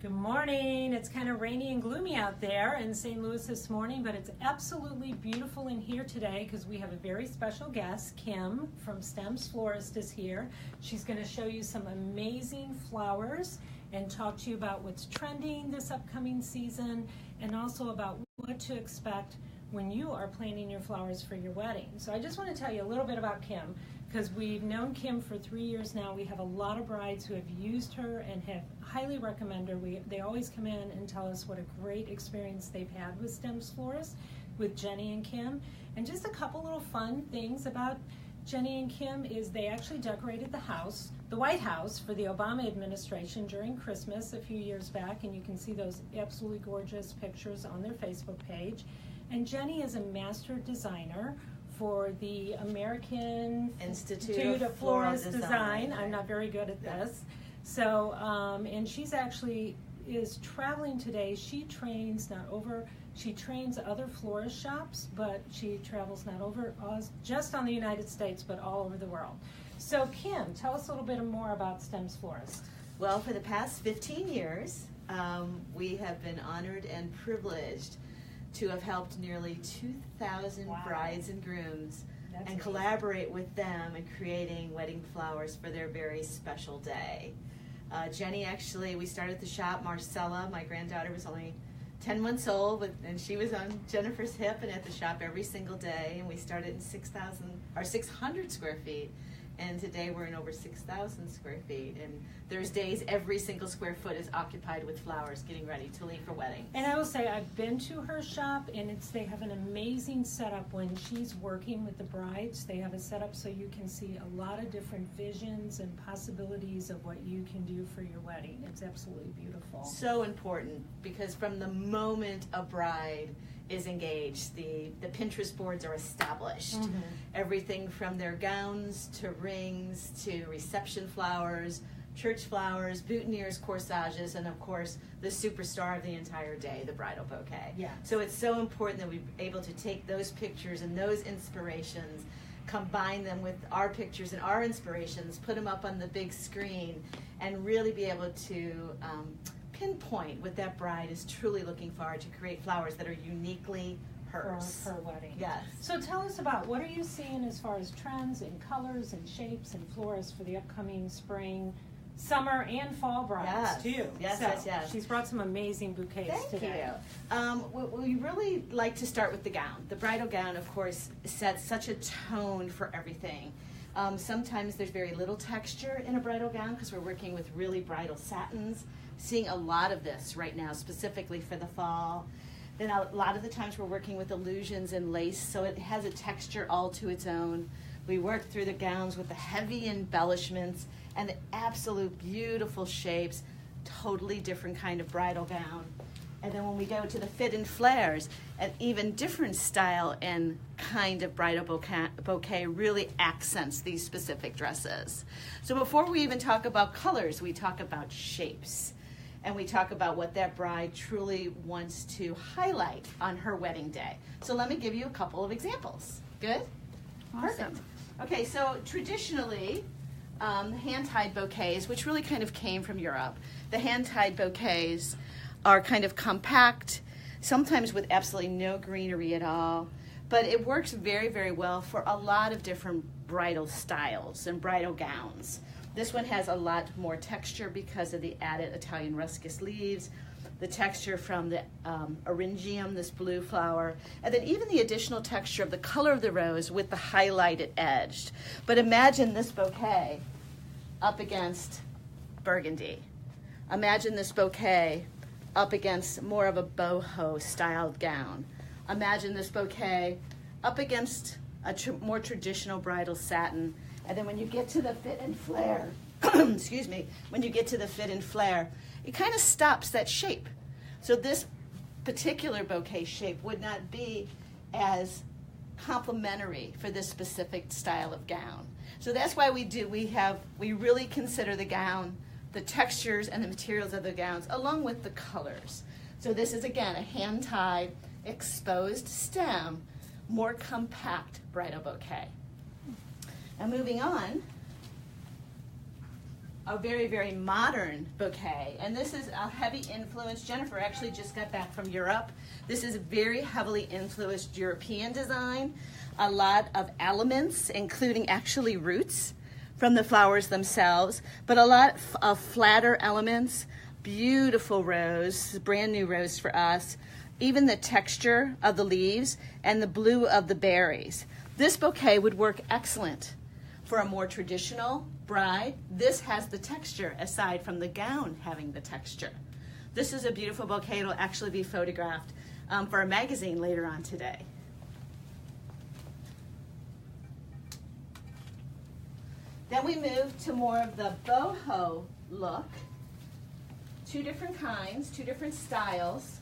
Good morning. It's kind of rainy and gloomy out there in St. Louis this morning, but it's absolutely beautiful in here today because we have a very special guest. Kim from Stems Florist is here. She's going to show you some amazing flowers and talk to you about what's trending this upcoming season and also about what to expect when you are planning your flowers for your wedding. So I just want to tell you a little bit about Kim because we've known Kim for 3 years now. We have a lot of brides who have used her and have highly recommend her. They always come in and tell us what a great experience they've had with Stems Florist, with Jenny and Kim. And just a couple little fun things about Jenny and Kim is they actually decorated the house, the White House, for the Obama administration during Christmas a few years back, and you can see those absolutely gorgeous pictures on their Facebook page. And Jenny is a master designer for the American Institute of Florist Design. I'm not very good at this. So, and she's actually is traveling today. She trains other florist shops, but she travels not over just on the United States, but all over the world. So Kim, tell us a little bit more about Stems Florist. Well, for the past 15 years, we have been honored and privileged to have helped nearly 2,000 brides and grooms and collaborate with them in creating wedding flowers for their very special day. Jenny, actually, we started the shop. Marcella, my granddaughter, was only 10 months old, and she was on Jennifer's hip and at the shop every single day. And we started in 600 square feet. And today we're in over 6,000 square feet. And there's days every single square foot is occupied with flowers getting ready to leave for weddings. And I will say I've been to her shop, and they have an amazing setup when she's working with the brides. They have a setup so you can see a lot of different visions and possibilities of what you can do for your wedding. It's absolutely beautiful. So important, because from the moment a bride is engaged, the Pinterest boards are established. Mm-hmm. Everything from their gowns to rings to reception flowers, church flowers, boutonnieres, corsages, and of course the superstar of the entire day, the bridal bouquet. Yeah. So it's so important that we're able to take those pictures and those inspirations, combine them with our pictures and our inspirations, put them up on the big screen, and really be able to pinpoint what that bride is truly looking for to create flowers that are uniquely hers. For her wedding. Yes. So tell us about what are you seeing as far as trends and colors and shapes and florists for the upcoming spring, summer, and fall brides too. Yes, so yes. She's brought some amazing bouquets today. Thank you. We really like to start with the gown. The bridal gown, of course, sets such a tone for everything. Sometimes there's very little texture in a bridal gown because we're working with really bridal satins. Seeing a lot of this right now, specifically for the fall. Then a lot of the times we're working with illusions and lace, so it has a texture all to its own. We work through the gowns with the heavy embellishments and the absolute beautiful shapes, totally different kind of bridal gown. And then when we go to the fit and flares, an even different style and kind of bridal bouquet really accents these specific dresses. So before we even talk about colors, we talk about shapes. And we talk about what that bride truly wants to highlight on her wedding day. So let me give you a couple of examples. Good? Awesome. Perfect. Okay, so traditionally, hand-tied bouquets, which really kind of came from Europe, the hand-tied bouquets are kind of compact, sometimes with absolutely no greenery at all, but it works very, very well for a lot of different bridal styles and bridal gowns. This one has a lot more texture because of the added Italian ruscus leaves, the texture from the eryngium, this blue flower, and then even the additional texture of the color of the rose with the highlighted edge. But imagine this bouquet up against burgundy. Imagine this bouquet up against more of a boho styled gown. Imagine this bouquet up against a more traditional bridal satin. And then when you get to the fit and flare, excuse me, when you get to the fit and flare, it kind of stops that shape. So this particular bouquet shape would not be as complementary for this specific style of gown. So that's why we really consider the gown, the textures and the materials of the gowns, along with the colors. So this is, again, a hand-tied, exposed stem, more compact bridal bouquet. Now moving on, a very, very modern bouquet. And this is a heavy influence. Jennifer actually just got back from Europe. This is a very heavily influenced European design. A lot of elements, including actually roots from the flowers themselves, but a lot of flatter elements, beautiful rose, brand new rose for us, even the texture of the leaves and the blue of the berries. This bouquet would work excellent for a more traditional bride. This has the texture aside from the gown having the texture. This is a beautiful bouquet. It'll actually be photographed for a magazine later on today. Then we move to more of the boho look. Two different kinds, two different styles.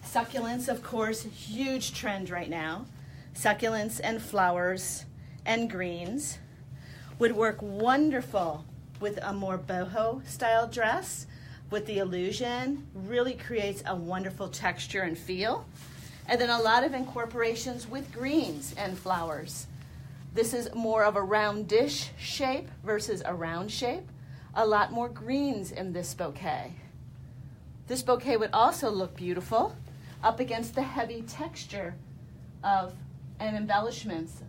Succulents, of course, huge trend right now. Succulents and flowers and greens would work wonderful with a more boho style dress with the illusion. Really creates a wonderful texture and feel. And then a lot of incorporations with greens and flowers. This is more of a round dish shape versus a round shape. A lot more greens in this bouquet. This bouquet would also look beautiful up against the heavy texture of and embellishments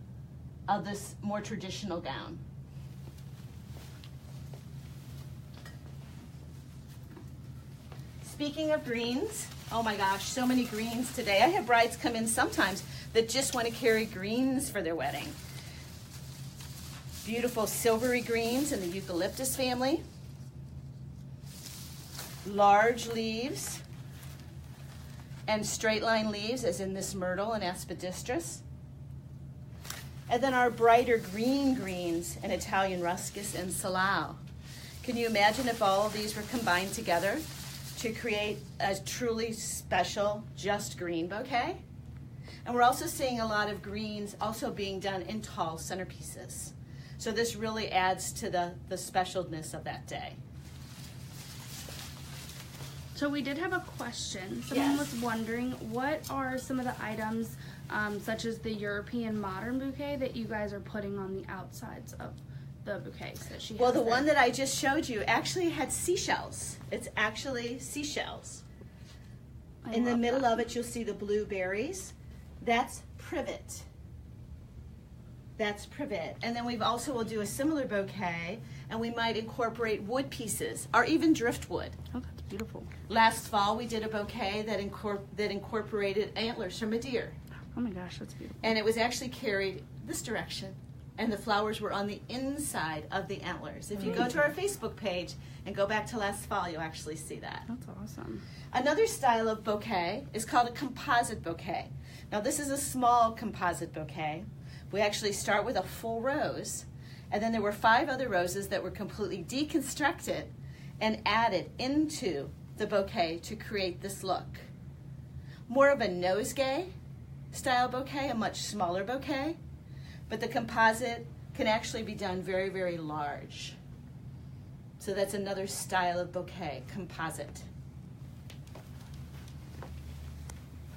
of this more traditional gown. Speaking of greens, oh my gosh, so many greens today. I have brides come in sometimes that just want to carry greens for their wedding. Beautiful silvery greens in the eucalyptus family. Large leaves and straight line leaves as in this myrtle and aspidistris. And then our brighter green greens in Italian ruscus and salal. Can you imagine if all of these were combined together to create a truly special just green bouquet? And we're also seeing a lot of greens also being done in tall centerpieces. So this really adds to the specialness of that day. So we did have a question. Someone Yes. was wondering, what are some of the items, such as the European modern bouquet, that you guys are putting on the outsides of the bouquets that she has? Well, the there? one that I just showed you actually had seashells. It's actually seashells. In the middle of it, you'll see the blueberries. That's privet. That's privet. And then we've also will do a similar bouquet, and we might incorporate wood pieces or even driftwood. Oh, that's beautiful. Last fall, we did a bouquet that incorporated antlers from a deer. Oh my gosh, that's beautiful. And it was actually carried this direction, and the flowers were on the inside of the antlers. If you go to our Facebook page and go back to last fall, you'll actually see that. That's awesome. Another style of bouquet is called a composite bouquet. Now, this is a small composite bouquet. We actually start with a full rose, and then there were 5 other roses that were completely deconstructed and added into the bouquet to create this look. More of a nosegay style bouquet, a much smaller bouquet, but the composite can actually be done very, very large. So that's another style of bouquet, composite.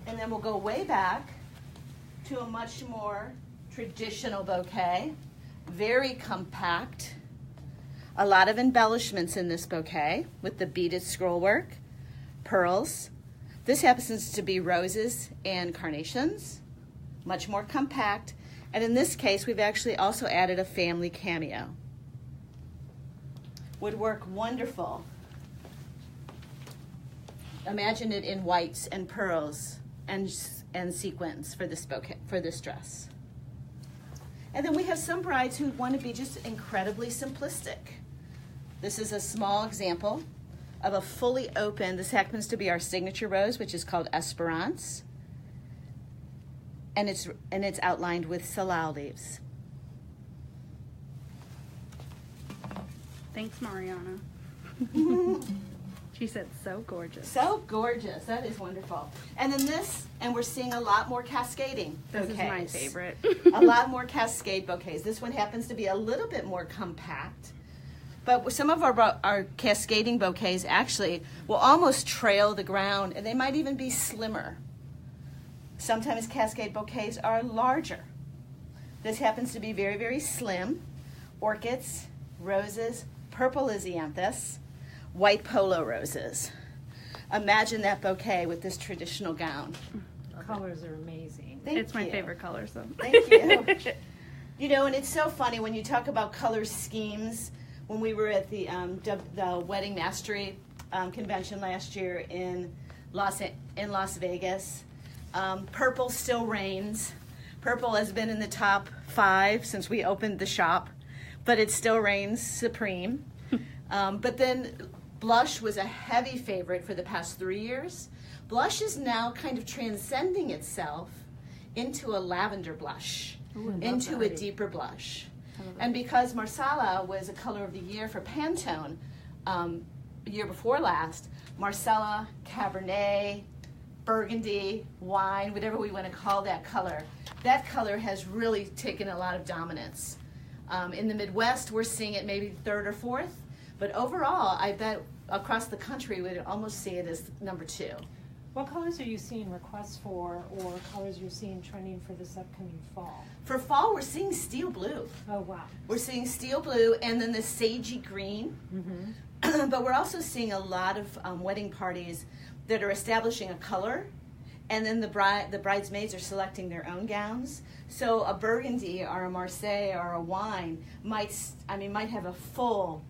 And then we'll go way back to a much more traditional bouquet, very compact. A lot of embellishments in this bouquet with the beaded scroll work, pearls. This happens to be roses and carnations, much more compact. And in this case, we've actually also added a family cameo. Would work wonderful. Imagine it in whites and pearls and sequins for this bouquet, for this dress. And then we have some brides who want to be just incredibly simplistic. This is a small example of a fully open, this happens to be our signature rose, which is called Esperance. And it's outlined with salal leaves. Thanks, Mariana. She said, so gorgeous. So gorgeous. That is wonderful. And then this, and we're seeing a lot more cascading bouquets. This is my favorite. A lot more cascade bouquets. This one happens to be a little bit more compact. But some of our cascading bouquets actually will almost trail the ground, and they might even be slimmer. Sometimes cascade bouquets are larger. This happens to be very, very slim. Orchids, roses, purple Lisianthus, white polo roses. Imagine that bouquet with this traditional gown. Colors are amazing. It's my favorite color, so. Thank you. You know, and it's so funny when you talk about color schemes. When we were at the Wedding Mastery convention last year in Las Vegas, purple still reigns. Purple has been in the top 5 since we opened the shop, but it still reigns supreme. But then blush was a heavy favorite for the past 3 years. Blush is now kind of transcending itself into a lavender blush, into a deeper blush. And because Marsala was a color of the year for Pantone year before last, Marsala, Cabernet, Burgundy, wine, whatever we want to call that color has really taken a lot of dominance. In the Midwest, we're seeing it maybe 3rd or 4th, but overall, I bet across the country, we'd almost see it as number 2. What colors are you seeing requests for, or colors you're seeing trending for this upcoming fall? For fall, we're seeing steel blue. Oh, wow. We're seeing steel blue and then the sagey green. Mm-hmm. But we're also seeing a lot of wedding parties that are establishing a color, and then the bridesmaids are selecting their own gowns. So a burgundy or a Marseille or a wine might have a full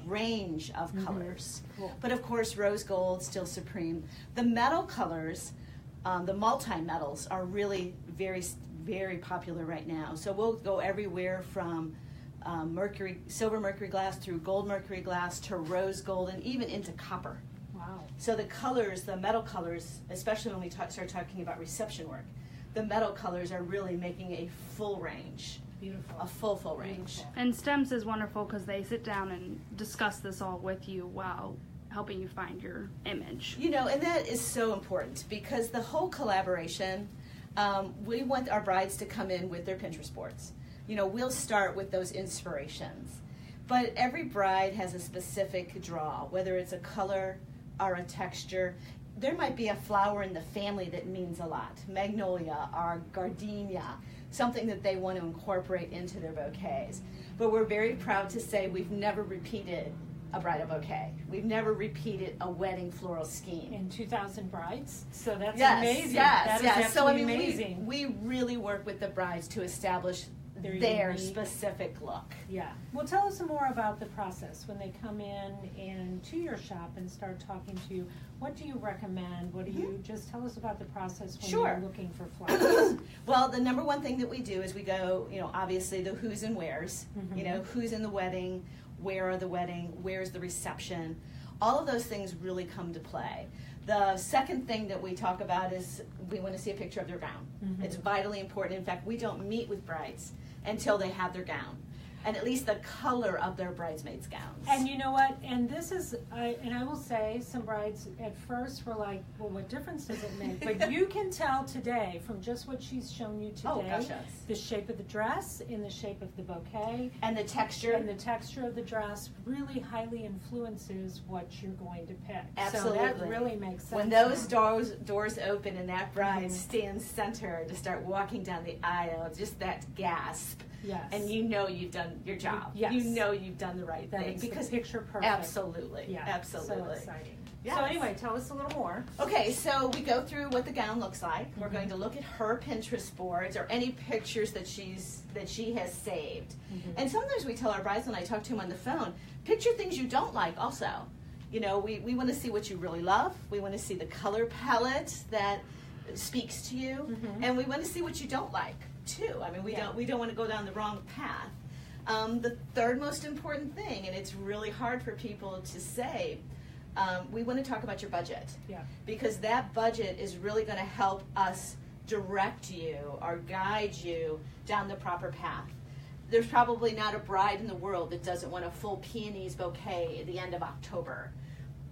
range of colors. Cool. But of course, rose gold still supreme. The metal colors, the multi-metals, are really very, very popular right now. So we'll go everywhere from silver mercury glass through gold mercury glass to rose gold and even into copper. Wow. So the colors, the metal colors, especially when we start talking about reception work, the metal colors are really making a full range. Beautiful. A full range. Beautiful. And Stems is wonderful because they sit down and discuss this all with you while helping you find your image. You know, and that is so important because the whole collaboration, we want our brides to come in with their Pinterest boards. You know, we'll start with those inspirations. But every bride has a specific draw, whether it's a color or a texture. There might be a flower in the family that means a lot, magnolia or gardenia, something that they want to incorporate into their bouquets. But we're very proud to say we've never repeated a bridal bouquet. We've never repeated a wedding floral scheme. In 2,000 brides? So that's Yes, amazing. yes, That is yes. So I absolutely mean, amazing. we really work with the brides to establish their unique specific look. Yeah. Well, tell us some more about the process when they come in and to your shop and start talking to you. What do you recommend? What do you just tell us about the process when you're looking for flowers? Well, the number one thing that we do is we go, you know, obviously the who's and where's. You know, who's in the wedding, where are the wedding, where's the reception. All of those things really come to play. The second thing that we talk about is we want to see a picture of their gown. It's vitally important. In fact, we don't meet with brides until they have their gown, and at least the color of their bridesmaids' gowns. And you know what? And this is, and I will say, some brides at first were like, well, what difference does it make? But you can tell today from just what she's shown you today, the shape of the dress and the shape of the bouquet. And the texture. And the texture of the dress really highly influences what you're going to pick. Absolutely. So that really makes sense. When those doors open and that bride stands center to start walking down the aisle, just that gasp. Yes. And you know you've done your job. Yes. You know you've done the right thing. Because picture perfect. Absolutely. Yeah. Absolutely. So exciting. Yes. So anyway, tell us a little more. Okay, so we go through what the gown looks like. We're going to look at her Pinterest boards or any pictures that she has saved. And sometimes we tell our brides when I talk to them on the phone, picture things you don't like also. You know, we want to see what you really love. We want to see the color palette that speaks to you. And we want to see what you don't like too. I mean, we don't want to go down the wrong path. The third most important thing, and it's really hard for people to say, we want to talk about your budget. Yeah. Because that budget is really going to help us direct you or guide you down the proper path. There's probably not a bride in the world that doesn't want a full peonies bouquet at the end of October.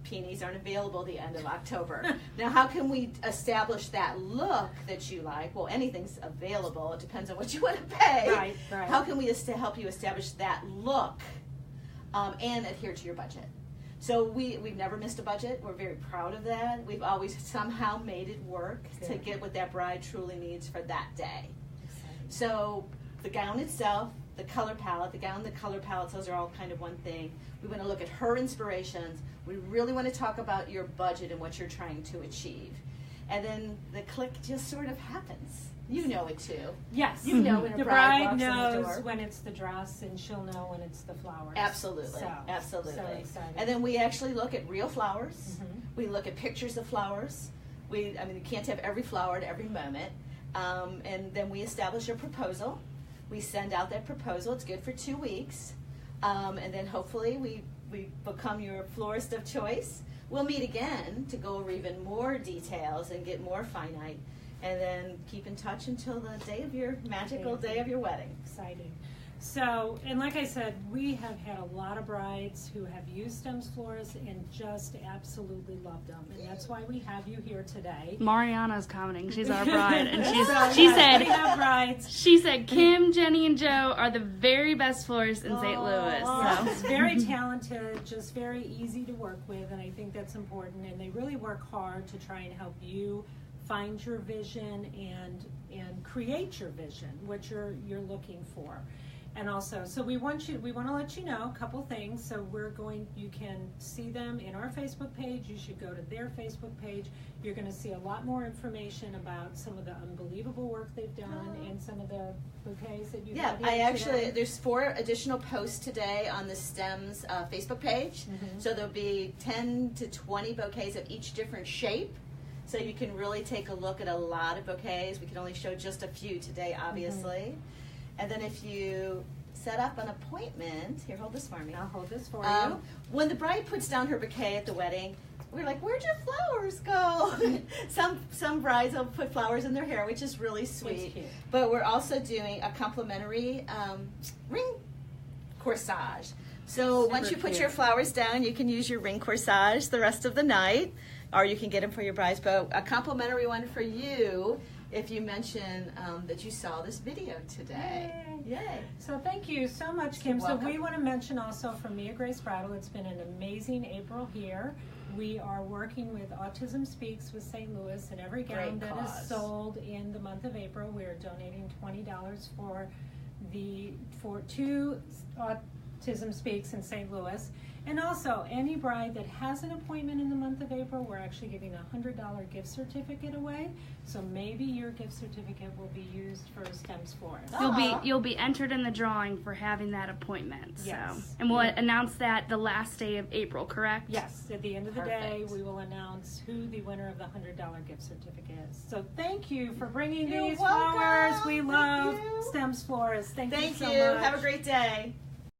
Peonies aren't available at the end of October. Now, how can we establish that look that you like? Well, anything's available. It depends on what you want to pay. Right. How can we help you establish that look and adhere to your budget? So we've never missed a budget. We're very proud of that. We've always somehow made it work to get what that bride truly needs for that day. Exciting. So the gown itself, the color palette, the gown, the color palettes, those are all kind of one thing. We want to look at her inspirations. We really want to talk about your budget and what you're trying to achieve. And then the click just sort of happens. You know it too. Yes. You know when a the bride bride walks in the knows door. when it's the dress, and she'll know when it's the flowers. Absolutely, So absolutely. excited. And then we actually look at real flowers. Mhm. We look at pictures of flowers. I mean, you can't have every flower at every moment. And then we establish a proposal. We send out that proposal. It's good for 2 weeks. And then hopefully we become your florist of choice. We'll meet again to go over even more details and get more finite. And then keep in touch until the day of your magical day of your wedding. Exciting. So, and like I said, we have had a lot of brides who have used Stems Florist and just absolutely loved them. And that's why we have you here today. Mariana's commenting. She's our bride, and So, she yes, said we have brides. she said Kim, Jenny, and Joe are the very best florists in St. Louis. Oh, So. it's very talented, just very easy to work with, and I think that's important. And they really work hard to try and help you find your vision and create your vision, what you're looking for. And also, so we want to let you know a couple things. So you can see them in our Facebook page. You should go to their Facebook page. You're going to see a lot more information about some of the unbelievable work they've done and some of the bouquets that you've had here today. There's 4 additional posts today on the Stems Facebook page. Mhm. So there'll be 10 to 20 bouquets of each different shape. So you can really take a look at a lot of bouquets. We can only show just a few today, obviously. And then if you set up an appointment, here, hold this for me. I'll hold this for you. When the bride puts down her bouquet at the wedding, we're like, where'd your flowers go? some brides will put flowers in their hair, which is really sweet. It's cute. But we're also doing a complimentary ring corsage. So Super once you put cute. your flowers down, you can use your ring corsage the rest of the night, or you can get them for your brides. But a complimentary one for you if you mention that you saw this video today. Yay. So thank you so much, Kim. You're So welcome. we want to mention also from Mia Grace Bridal, it's been an amazing April here. We are working with Autism Speaks with St. Louis, and every gown Great that cause. is sold in the month of April, we are donating $20 for 2 Autism Speaks in St. Louis. And also, any bride that has an appointment in the month of April, we're actually giving a $100 gift certificate away. So maybe your gift certificate will be used for Stems Florist. You'll be entered in the drawing for having that appointment. So. Yes. And we'll announce that the last day of April, correct? Yes, at the end of the day, Perfect. we will announce who the winner of the $100 gift certificate is. So thank you for bringing You're these welcome. flowers. We Thank love you. Stems Florist. Thank you Thank so you. much. Have a great day.